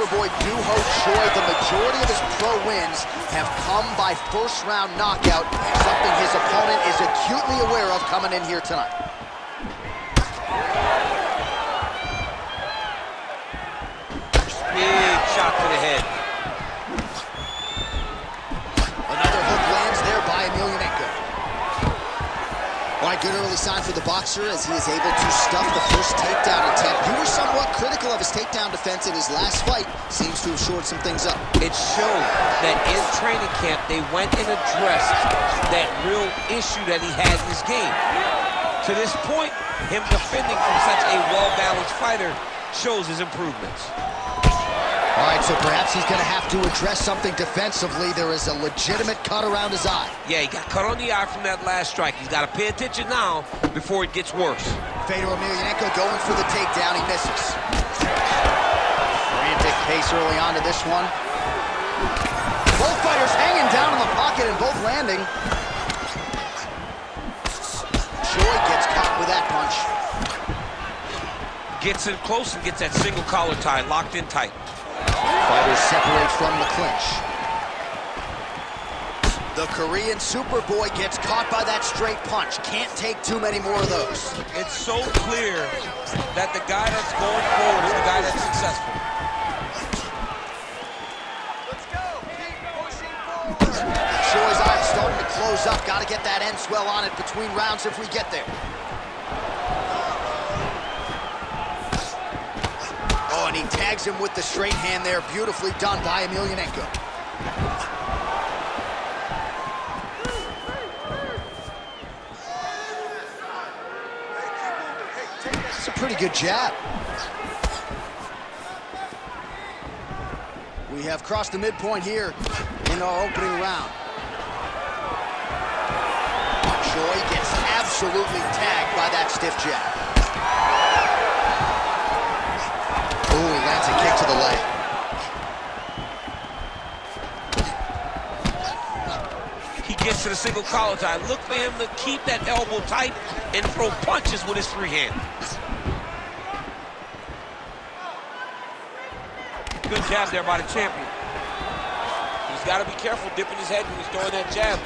Superboy Duho Choi, the majority of his pro wins have come by first-round knockout, something his opponent is acutely aware of coming in here tonight. Big shot to the head. Another hook lands there by Emelianenko. All right, good early sign for the boxer as he is able to stuff the first takedown attempt. You were somewhat critical of his takedown defense in his last fight. Seems to have shored some things up. It showed that in training camp, they went and addressed that real issue that he had in his game. To this point, him defending from such a well-balanced fighter shows his improvements. All right, so perhaps he's going to have to address something defensively. There is a legitimate cut around his eye. Yeah, he got cut on the eye from that last strike. He's got to pay attention now before it gets worse. Fedor Emelianenko going for the takedown. He misses. Frantic pace early on to this one. Both fighters hanging down in the pocket and both landing. Choi gets caught with that punch. Gets in close and gets that single collar tie locked in tight. Fighters separate from the clinch. The Korean Superboy gets caught by that straight punch. Can't take too many more of those. It's so clear that the guy that's going forward is the guy that's successful. Let's go. Keep pushing forward. Choi's eye starting to close up. Got to get that end swell on it between rounds if we get there. Oh, and he tags him with the straight hand there. Beautifully done by Emelianenko. It's a pretty good jab. We have crossed the midpoint here in our opening round. Choi gets absolutely tagged by that stiff jab. Ooh, he lands a kick to the leg. He gets to the single collar tie. Look for him to keep that elbow tight and throw punches with his free hand. Good jab there by the champion. He's got to be careful dipping his head when he's throwing that jab.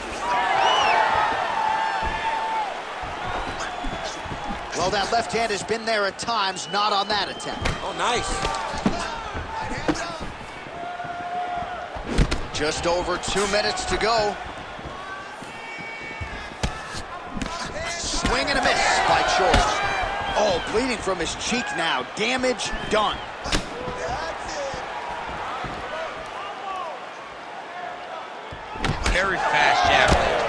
Well, that left hand has been there at times, not on that attempt. Oh, nice. Just over 2 minutes to go. Swing and a miss by Choi. Oh, bleeding from his cheek now. Damage done. Very fast jab there.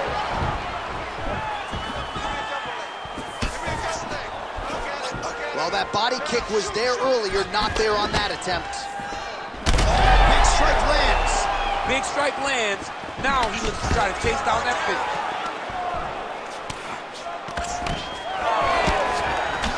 Well, that body kick was there earlier, not there on that attempt. Big strike lands. Big strike lands. Now he looks to try to chase down that finish.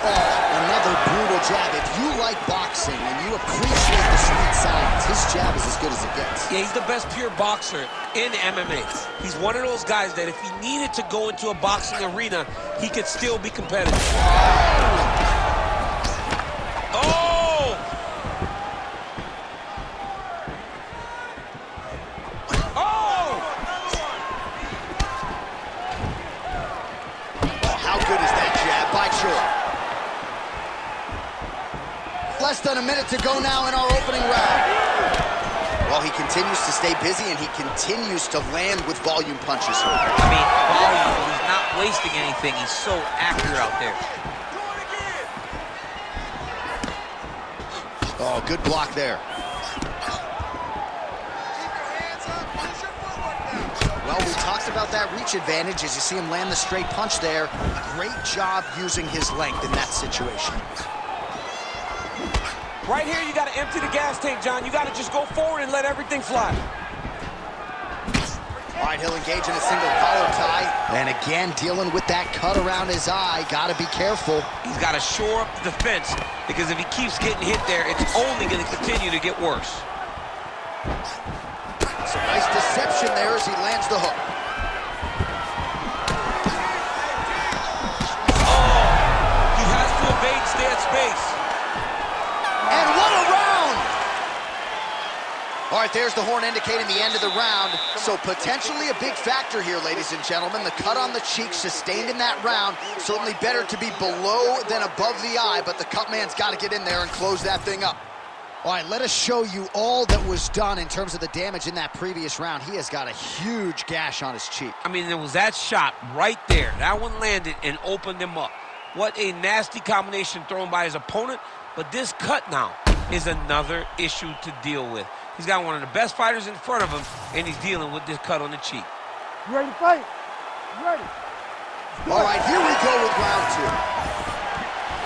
Another brutal jab. If you like boxing and you appreciate the sweet science, his jab is as good as it gets. Yeah, he's the best pure boxer in MMA. He's one of those guys that if he needed to go into a boxing arena, he could still be competitive. Oh! Oh! Oh, how good is that jab by Choi? Less than a minute to go now in our opening round. Well, he continues to stay busy and he continues to land with volume punches. I mean, volume. He's not wasting anything. He's so accurate out there. Oh, good block there. Well, we talked about that reach advantage as you see him land the straight punch there. Great job using his length in that situation. Right here, you got to empty the gas tank, John. You got to just go forward and let everything fly. All right, he'll engage in a single collar tie. And again, dealing with that cut around his eye. Got to be careful. He's got to shore up the defense because if he keeps getting hit there, it's only going to continue to get worse. Some nice deception there as he lands the hook. Oh, he has to evade, stay at space. And what a round! All right, there's the horn indicating the end of the round. So potentially a big factor here, ladies and gentlemen. The cut on the cheek sustained in that round. Certainly better to be below than above the eye, but the cut man's got to get in there and close that thing up. All right, let us show you all that was done in terms of the damage in that previous round. He has got a huge gash on his cheek. I mean, there was that shot right there. That one landed and opened him up. What a nasty combination thrown by his opponent. But this cut now is another issue to deal with. He's got one of the best fighters in front of him, and he's dealing with this cut on the cheek. You ready to fight? You ready? All right, here we go with round two.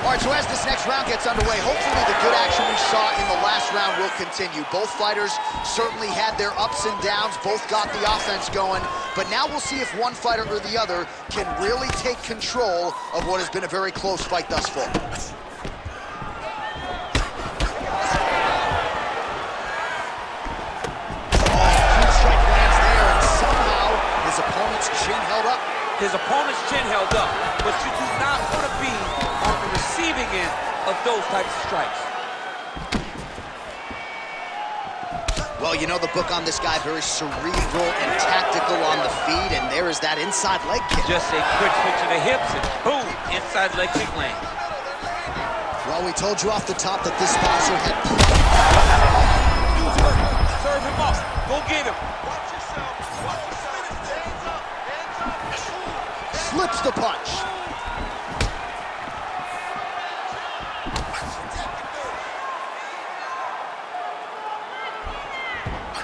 All right, so as this next round gets underway, hopefully the good action we saw in the last round will continue. Both fighters certainly had their ups and downs, both got the offense going, but now we'll see if one fighter or the other can really take control of what has been a very close fight thus far. His opponent's chin held up, but you do not want to be on the receiving end of those types of strikes. Well, you know the book on this guy, very cerebral and tactical on the feet, and there is that inside leg kick. Just a quick switch to the hips, and boom, inside leg kick lands. Well, we told you off the top that this boxer had... Serve him up. Go get him. Slips the punch.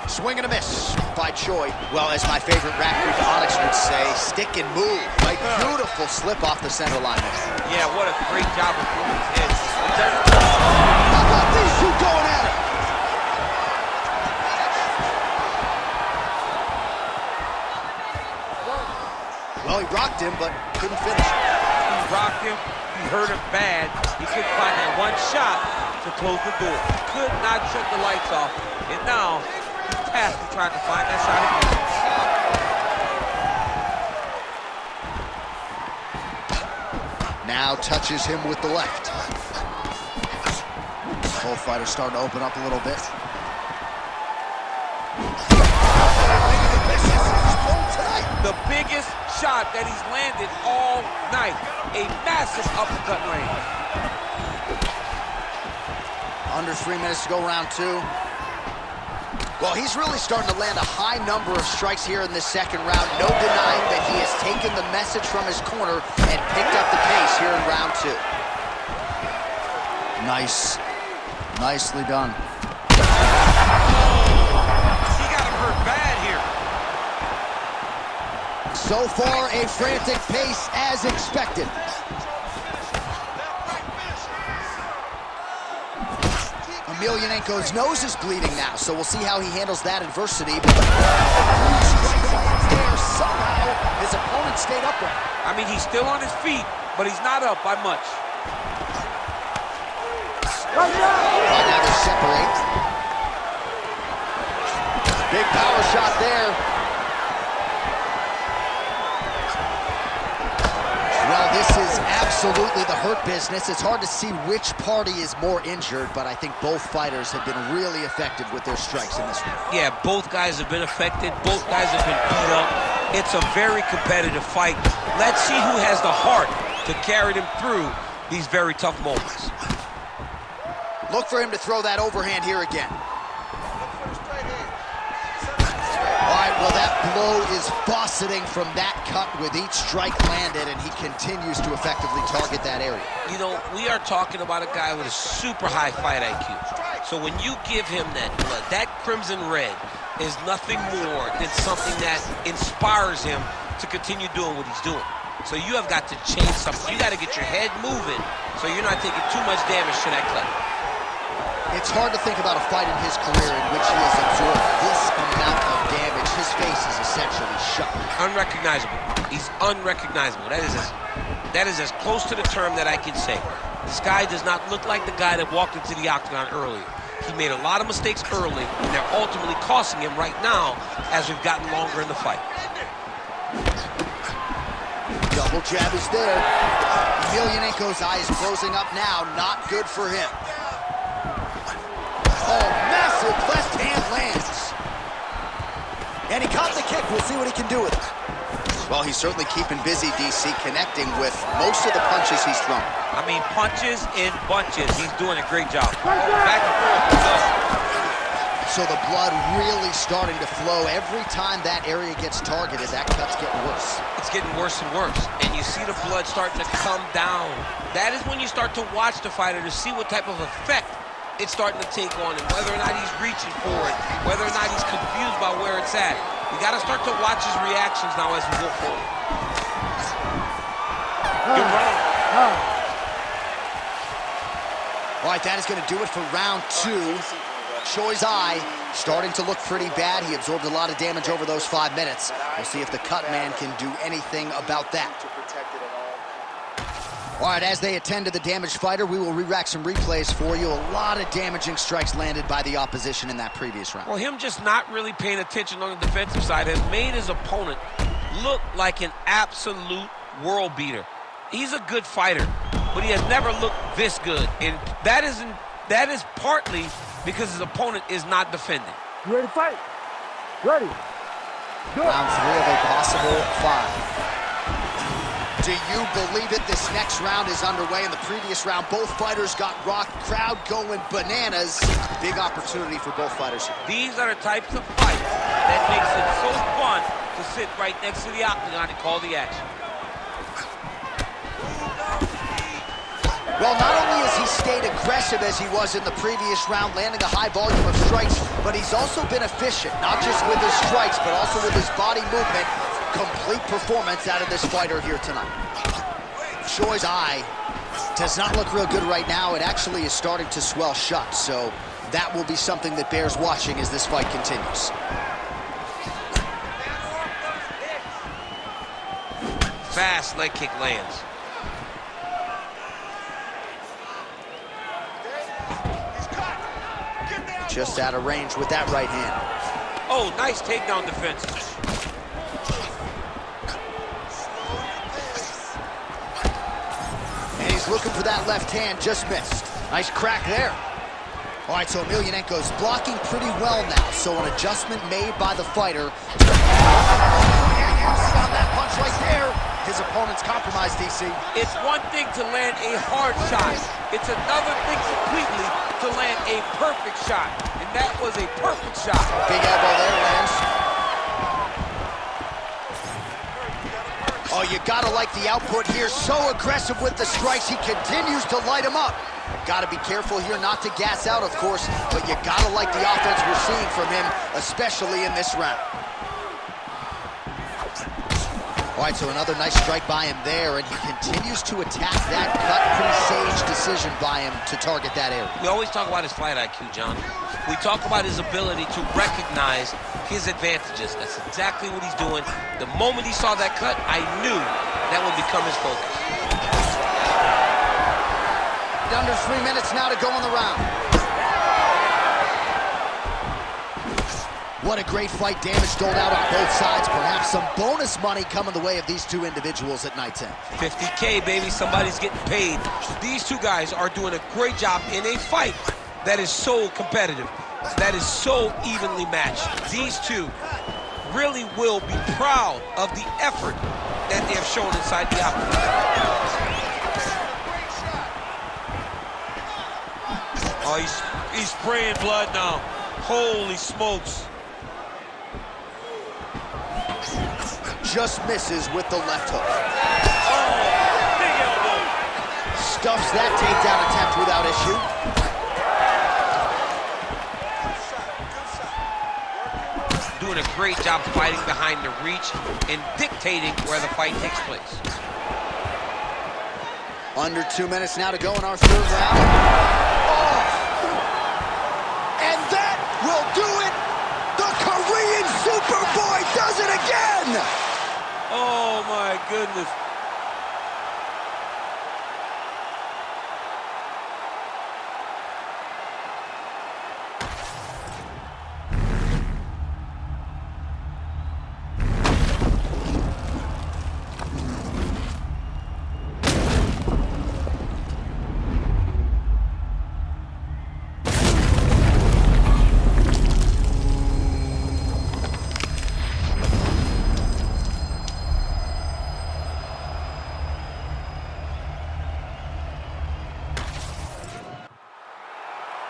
Swing and a miss by Choi. Well, as my favorite rap group Onyx would say, stick and move. Right? Beautiful slip off the center line. Yeah, what a great job of moving his head. How about these two going at it? Well, he rocked him, but couldn't finish. He rocked him. He hurt him bad. He couldn't find that one shot to close the door. He could not shut the lights off. And now, he's tasked with trying to find that shot again. Now touches him with the left. Both fighters starting to open up a little bit. The biggest shot that he's landed all night. A massive uppercut range. Under 3 minutes to go, round two. Well, he's really starting to land a high number of strikes here in this second round. No denying that he has taken the message from his corner and picked up the pace here in round two. Nice. Nicely done. He got him hurt bad here. So far, a frantic pace as expected. Emelianenko's nose is bleeding now, so we'll see how he handles that adversity. But there, somehow, his opponent stayed upright. I mean, he's still on his feet, but he's not up by much. Right now they separate. Big power shot there. Well, this is absolutely the hurt business. It's hard to see which party is more injured, but I think both fighters have been really effective with their strikes in this one. Yeah, both guys have been affected. Both guys have been beat up. It's a very competitive fight. Let's see who has the heart to carry them through these very tough moments. Look for him to throw that overhand here again. All right, well, that blow is buffeting from that cut with each strike landed, and he continues to effectively target that area. You know, we are talking about a guy with a super high fight IQ. So when you give him that blood, that crimson red is nothing more than something that inspires him to continue doing what he's doing. So you have got to change something. You got to get your head moving so you're not taking too much damage to that cut. It's hard to think about a fight in his career in which he has absorbed this amount of damage. His face is essentially shut. Unrecognizable. He's unrecognizable. That is as close to the term that I can say. This guy does not look like the guy that walked into the octagon earlier. He made a lot of mistakes early, and they're ultimately costing him right now as we've gotten longer in the fight. Double jab is there. Emelianenko's eye is closing up now. Not good for him. Oh, massive left hand lands. We'll see what he can do with it. Well, he's certainly keeping busy, DC, connecting with most of the punches he's thrown. I mean, punches in bunches. He's doing a great job. Back and forth. So the blood really starting to flow. Every time that area gets targeted, that cut's getting worse. It's getting worse and worse. And you see the blood starting to come down. That is when you start to watch the fighter to see what type of effect it's starting to take on him, whether or not he's reaching for it, whether or not he's confused by where it's at. We got to start to watch his reactions now as we go forward. Good run. All right, that is going to do it for round 2. Choi's eye starting to look pretty bad. He absorbed a lot of damage over those 5 minutes. We'll see if the cut man can do anything about that. All right, as they attend to the damaged fighter, we will re-rack some replays for you. A lot of damaging strikes landed by the opposition in that previous round. Well, him just not really paying attention on the defensive side has made his opponent look like an absolute world beater. He's a good fighter, but he has never looked this good. And that is partly because his opponent is not defending. You ready to fight? Ready. Go. Round 3 of a possible 5. Do you believe it? This next round is underway. In the previous round, both fighters got rocked. Crowd going bananas. Big opportunity for both fighters here. These are the types of fights that makes it so fun to sit right next to the octagon and call the action. Well, not only has he stayed aggressive as he was in the previous round, landing a high volume of strikes, but he's also been efficient, not just with his strikes, but also with his body movement. Complete performance out of this fighter here tonight. Choi's eye does not look real good right now. It actually is starting to swell shut, so that will be something that bears watching as this fight continues. Fast leg kick lands. Just out of range with that right hand. Oh, nice takedown defense. And he's looking for that left hand, just missed. Nice crack there. All right, so Emelianenko's blocking pretty well now, so an adjustment made by the fighter. On that punch right there. His opponent's compromised, DC. It's one thing to land a hard shot. It's another thing completely to land a perfect shot. And that was a perfect shot. Big elbow there, Lance. Oh, you gotta like the output here. So aggressive with the strikes. He continues to light him up. Gotta be careful here not to gas out, of course, but you gotta like the offense we're seeing from him, especially in this round. All right, so another nice strike by him there, and he continues to attack that cut. Pretty sage decision by him to target that area. We always talk about his fight IQ, John. We talk about his ability to recognize his advantages. That's exactly what he's doing. The moment he saw that cut, I knew that would become his focus. Under 3 minutes now to go in the round. What a great fight. Damage doled out on both sides. Perhaps some bonus money coming the way of these two individuals at night 10. 50K, baby. Somebody's getting paid. These two guys are doing a great job in a fight that is so competitive, that is so evenly matched. These two really will be proud of the effort that they have shown inside the octagon. Oh, he's spraying blood now. Holy smokes. Just misses with the left hook. Oh, big elbow. Stuffs that takedown attempt without issue. Doing a great job fighting behind the reach and dictating where the fight takes place. Under 2 minutes now to go in our third round. Oh! And that will do it! The Korean Superboy does it again! Oh my goodness.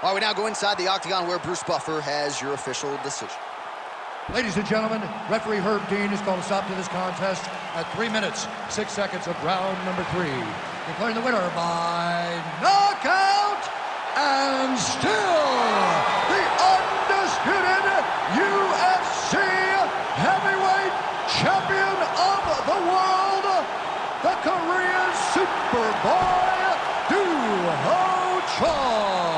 All right, we now go inside the octagon where Bruce Buffer has your official decision. Ladies and gentlemen, referee Herb Dean has called a stop to this contest at 3 minutes, 6 seconds of round number 3. Declaring the winner by knockout and still the undisputed UFC heavyweight champion of the world, the Korean Superboy, Doo Ho Choi.